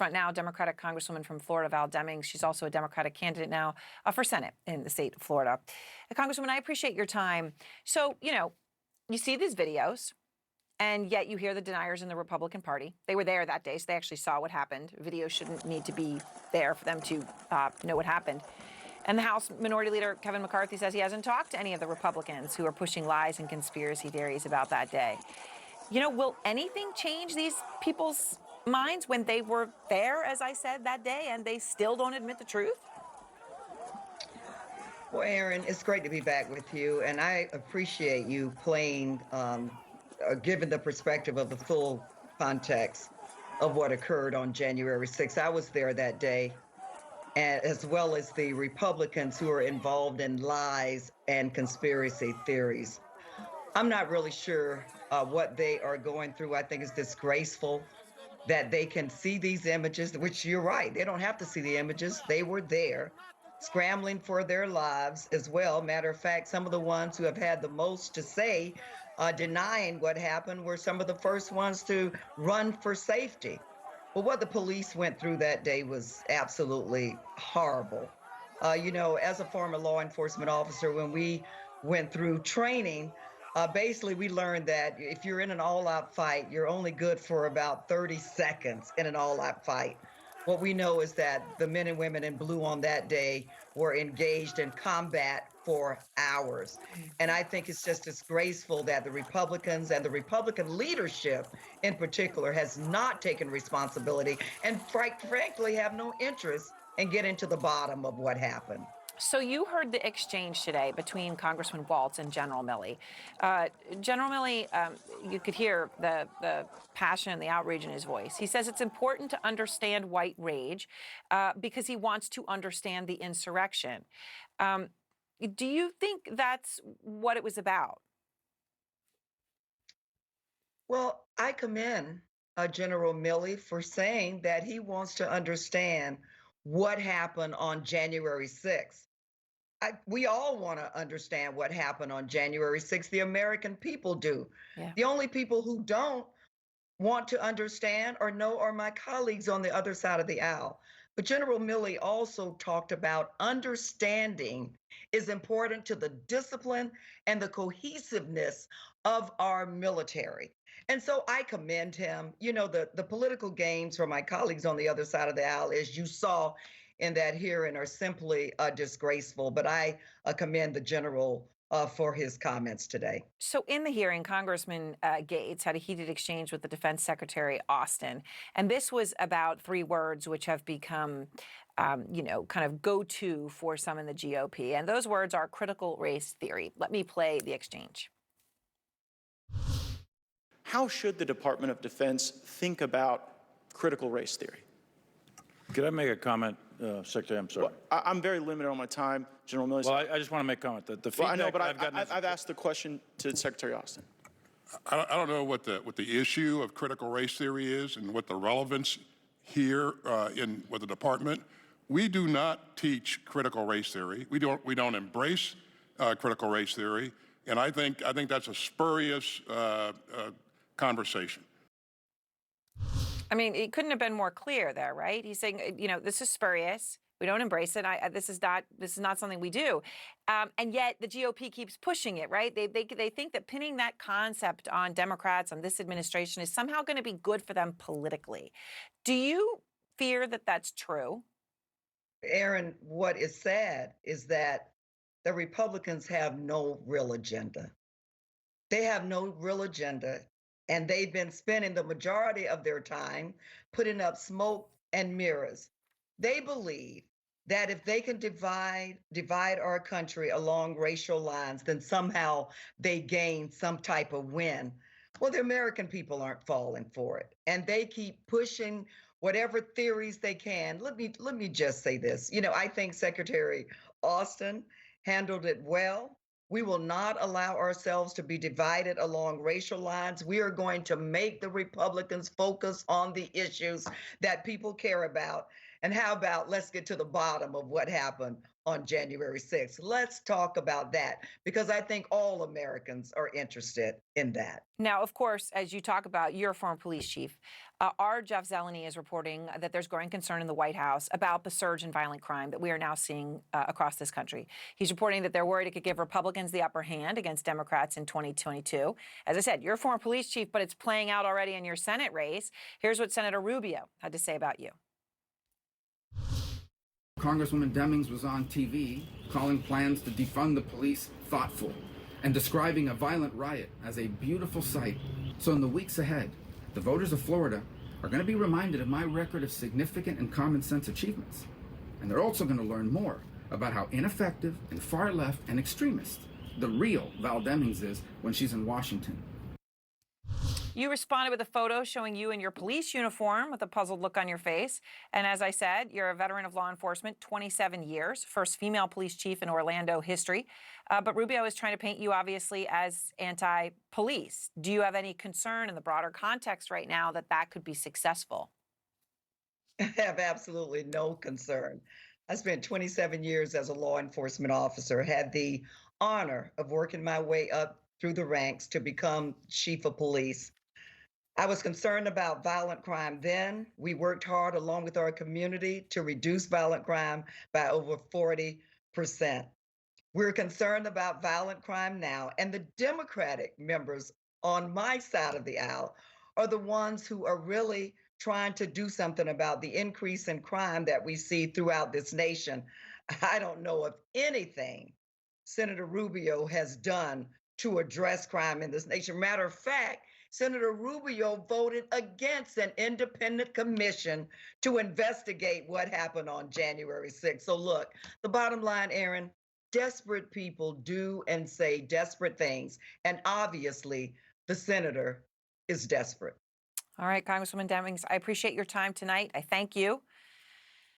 OUTFRONT now, Democratic Congresswoman from Florida, VAL Demings. She's also a Democratic candidate now for Senate in the state of Florida. Congresswoman, I appreciate your time. So, you see these videos, and yet you hear the deniers in the Republican Party. They were there that day, so they actually saw what happened. Video shouldn't need to be there for them to know what happened. And the House Minority Leader Kevin McCarthy says he hasn't talked to any of the Republicans who are pushing lies and conspiracy theories about that day. Will anything change these people's minds when they were there, as I said, that day, and they still don't admit the truth? Well, Aaron, it's great to be back with you, and I appreciate you playing, given the perspective of the full context of what occurred on January 6th. I was there that day, as well as the Republicans who are involved in lies and conspiracy theories. I'm not really sure what they are going through. I think it's disgraceful that they can see these images, which you're right, they don't have to see the images. They were there scrambling for their lives as well. Matter of fact, some of the ones who have had the most to say denying what happened were some of the first ones to run for safety. But what the police went through that day was absolutely horrible. As a former law enforcement officer, when we went through training, basically we learned that if you're in an all-out fight, you're only good for about 30 seconds in an all-out fight. What we know is that the men and women in blue on that day were engaged in combat for hours. And I think it's just disgraceful that the Republicans and the Republican leadership in particular has not taken responsibility and frankly have no interest in getting to the bottom of what happened. So you heard the exchange today between Congressman Waltz and General Milley. General Milley, you could hear the passion and the outrage in his voice. He says it's important to understand white rage because he wants to understand the insurrection. Do you think that's what it was about? Well, I commend General Milley for saying that he wants to understand what happened on January 6th. We all want to understand what happened on January 6th. The American people do. Yeah. The only people who don't want to understand or know are my colleagues on the other side of the aisle. But General Milley also talked about understanding is important to the discipline and the cohesiveness of our military. And so I commend him. The political games for my colleagues on the other side of the aisle, as you saw in that hearing, are simply disgraceful. But I commend the general for his comments today. So in the hearing, Congressman Gates had a heated exchange with the Defense Secretary Austin, and this was about three words which have become, kind of go-to for some in the GOP, and those words are critical race theory. Let me play the exchange. How should the Department of Defense think about critical race theory? Could I make a comment, Secretary? I'm sorry. Well, I'm very limited on my time, General Milley. Well, I just want to make a comment. The feedback I know, but I've asked the question to Secretary Austin. I don't know what the issue of critical race theory is and what the relevance here with the department. We do not teach critical race theory. We don't embrace critical race theory, and I think that's a spurious conversation. I mean, it couldn't have been more clear there, right? He's saying, this is spurious. We don't embrace it. This is not something we do. And yet the GOP keeps pushing it, right? They think that pinning that concept on Democrats, on this administration, is somehow going to be good for them politically. Do you fear that that's true? Aaron, what is sad is that the Republicans have no real agenda. They have no real agenda. And they've been spending the majority of their time putting up smoke and mirrors. They believe that if they can divide our country along racial lines, then somehow they gain some type of win. Well, the American people aren't falling for it. And they keep pushing whatever theories they can. Let me just say this. I think Secretary Austin handled it well. We will not allow ourselves to be divided along racial lines. We are going to make the Republicans focus on the issues that people care about. And how about let's get to the bottom of what happened on January 6th? Let's talk about that because I think all Americans are interested in that. Now, of course, as you talk about, you're a former police chief. Our Jeff Zeleny is reporting that there's growing concern in the White House about the surge in violent crime that we are now seeing across this country. He's reporting that they're worried it could give Republicans the upper hand against Democrats in 2022. As I said, you're a former police chief, but it's playing out already in your Senate race. Here's what Senator Rubio had to say about you. Congresswoman Demings was on TV calling plans to defund the police thoughtful and describing a violent riot as a beautiful sight. So in the weeks ahead, the voters of Florida are going to be reminded of my record of significant and common sense achievements. And they're also going to learn more about how ineffective and far left and extremist the real Val Demings is when she's in Washington. You responded with a photo showing you in your police uniform with a puzzled look on your face. And as I said, you're a veteran of law enforcement, 27 years, first female police chief in Orlando history. But Rubio is trying to paint you, obviously, as anti-police. Do you have any concern in the broader context right now that that could be successful? I have absolutely no concern. I spent 27 years as a law enforcement officer, had the honor of working my way up through the ranks to become chief of police. I was concerned about violent crime then. We worked hard along with our community to reduce violent crime by over 40%. We're concerned about violent crime now, and the Democratic members on my side of the aisle are the ones who are really trying to do something about the increase in crime that we see throughout this nation. I don't know of anything Senator Rubio has done to address crime in this nation. Matter of fact, Senator Rubio voted against an independent commission to investigate what happened on January 6th. So look, the bottom line, Aaron, desperate people do and say desperate things. And obviously, the senator is desperate. All right, Congresswoman Demings, I appreciate your time tonight. I thank you.